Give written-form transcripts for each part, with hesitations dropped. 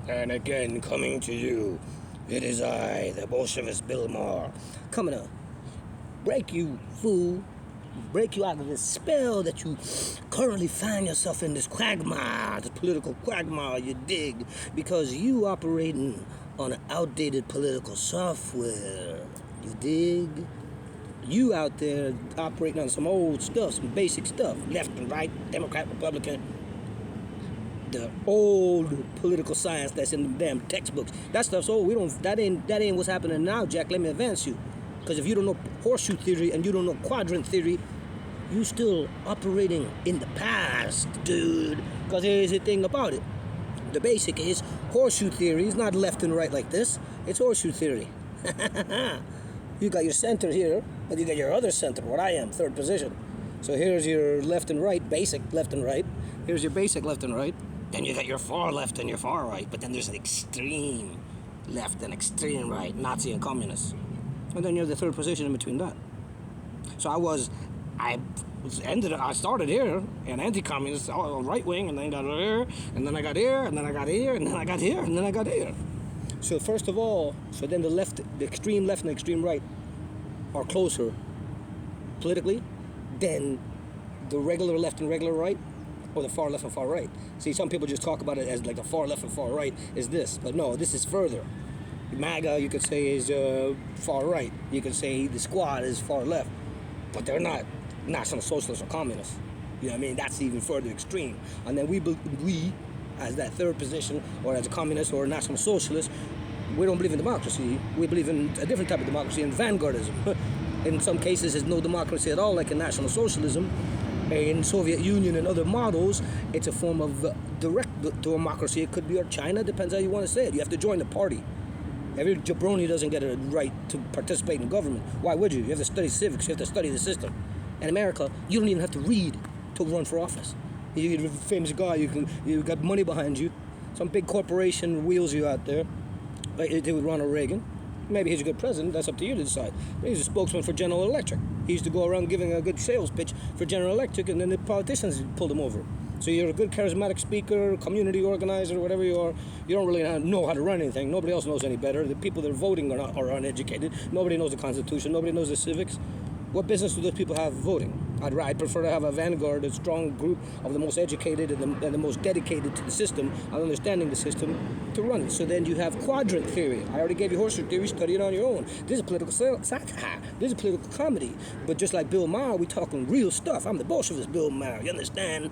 And again, coming to you, it is I, the Bolshevist Bill Maher, coming to break you, fool, break you out of this spell that you currently find yourself in, this quagmire, this political quagmire, you dig, because you operating on an outdated political software, you dig? You out there operating on some old stuff, some basic stuff, left and right, Democrat, Republican, the old political science that's in the damn textbooks. That stuff's old. That ain't what's happening now, Jack. Let me advance you. Because if you don't know horseshoe theory and you don't know quadrant theory, you still operating in the past, dude. Because here's the thing about it. The basic is horseshoe theory is not left and right like this. It's horseshoe theory. You got your center here, but you got your other center, what I am, third position. So here's your left and right, basic left and right. Here's your basic left and right. Then you got your far left and your far right, but then there's an extreme left and extreme right, Nazi and communist. And then you're the third position in between that. So I started here, an anti-communist, right wing, and then got here, and then I got here, and then I got here, and then I got here, and then I got here. So first of all, so then the extreme left and the extreme right are closer politically than the regular left and regular right, or the far left and far right. See, some people just talk about it as like the far left and far right is this, but no, this is further. MAGA, you could say, is far right. You could say the squad is far left, but they're not National Socialists or communists. You know what I mean? That's even further extreme. And then we, as that third position, or as a communist or a National Socialist, we don't believe in democracy. We believe in a different type of democracy, in vanguardism. In some cases, there's no democracy at all, like in National Socialism. In Soviet Union and other models, it's a form of direct democracy. It could be, or China, depends how you want to say it. You have to join the party. Every jabroni doesn't get a right to participate in government. Why would you? You have to study civics. You have to study the system. In America, you don't even have to read to run for office. You're a famous guy. You got money behind you. Some big corporation wheels you out there. Like they did with Ronald Reagan. Maybe he's a good president. That's up to you to decide. He's a spokesman for General Electric. He used to go around giving a good sales pitch for General Electric, and then the politicians pulled him over. So you're a good charismatic speaker, community organizer, whatever you are. You don't really know how to run anything. Nobody else knows any better. The people that are voting are uneducated. Nobody knows the Constitution. Nobody knows the civics. What business do those people have voting? I'd prefer to have a vanguard, a strong group of the most educated and the most dedicated to the system, and understanding the system, to run it. So then you have quadrant theory. I already gave you horseshoe theory. Study it on your own. This is political satire. This is political comedy. But just like Bill Maher, we talking real stuff. I'm the Bolshevist Bill Maher. You understand?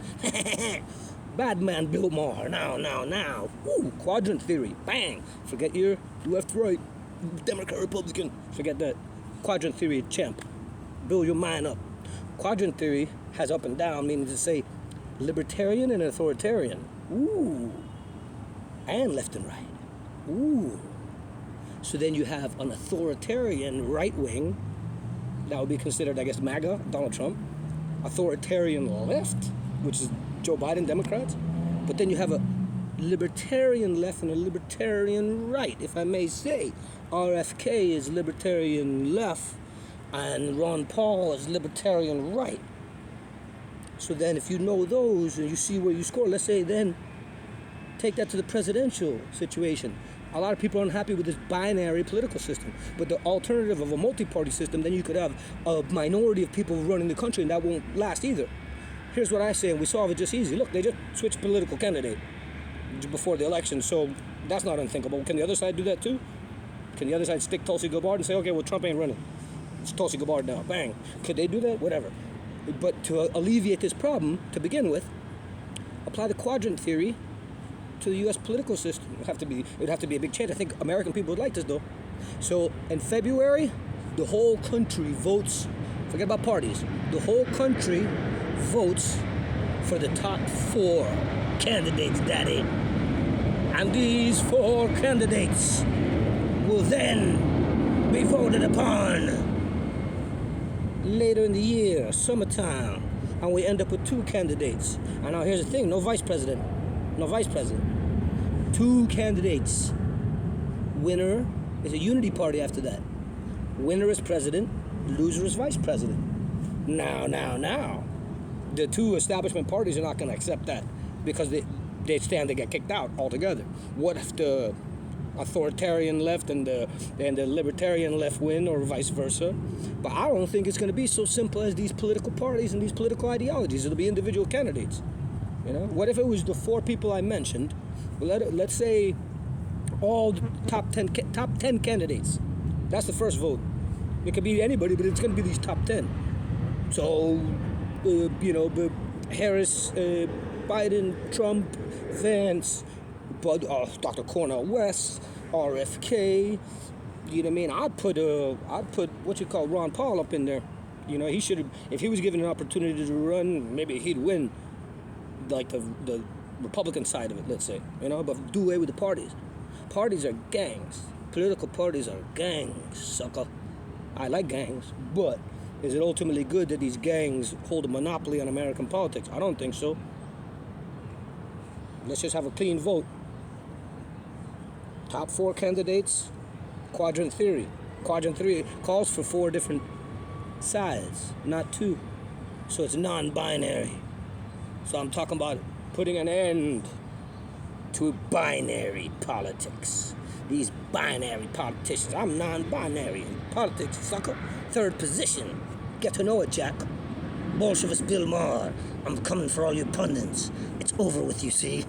Bad man Bill Maher. Now. Woo, quadrant theory. Bang. Forget your left, right, Democrat, Republican. Forget that. Quadrant theory, champ. Build your mind up. Quadrant theory has up and down, meaning to say libertarian and authoritarian. Ooh. And left and right. Ooh. So then you have an authoritarian right wing. That would be considered, I guess, MAGA, Donald Trump. Authoritarian left, which is Joe Biden, Democrats. But then you have a libertarian left and a libertarian right, if I may say. RFK is libertarian left, and Ron Paul is libertarian right. So then if you know those and you see where you score, let's say then take that to the presidential situation. A lot of people are unhappy with this binary political system. But the alternative of a multi-party system, then you could have a minority of people running the country, and that won't last either. Here's what I say, and we solve it just easy. Look, they just switched political candidate before the election, so that's not unthinkable. Can the other side do that too? Can the other side stick Tulsi Gabbard and say, okay, well, Trump ain't running. It's Tulsi Gabbard now, bang. Could they do that? Whatever. But to alleviate this problem, to begin with, apply the quadrant theory to the U.S. political system. It would have to be a big change. I think American people would like this, though. So in February, the whole country votes, forget about parties, the whole country votes for the top 4 candidates, daddy. And these 4 candidates will then be voted upon later in the year, summertime, and we end up with 2 candidates. And now here's the thing, no vice president. 2 candidates. Winner is a unity party after that. Winner is president, loser is vice president. Now. The 2 establishment parties are not going to accept that, because they stand to get kicked out altogether. What if the authoritarian left and the libertarian left win, or vice versa? But I don't think it's going to be so simple as these political parties and these political ideologies. It'll be individual candidates. You know, what if it was the 4 people I mentioned? Let's say all the top 10 candidates. That's the first vote. It could be anybody, but it's going to be these top 10. So, you know, Harris, Biden, Trump, Vance, Dr. Cornel West, RFK. You know what I mean? I'd put what you call Ron Paul up in there. You know, he should have, if he was given an opportunity to run, maybe he'd win, like the Republican side of it, let's say. You know, but do away with the parties. Parties are gangs. Political parties are gangs, sucker. I like gangs, but is it ultimately good that these gangs hold a monopoly on American politics? I don't think so. Let's just have a clean vote. Top 4 candidates, quadrant theory. Quadrant 3 calls for 4 different sides, not 2. So it's non-binary. So I'm talking about putting an end to binary politics. These binary politicians. I'm non-binary in politics, sucker. 3rd position. Get to know it, Jack. Bolshevist Bill Maher. I'm coming for all you pundits. It's over with, you see.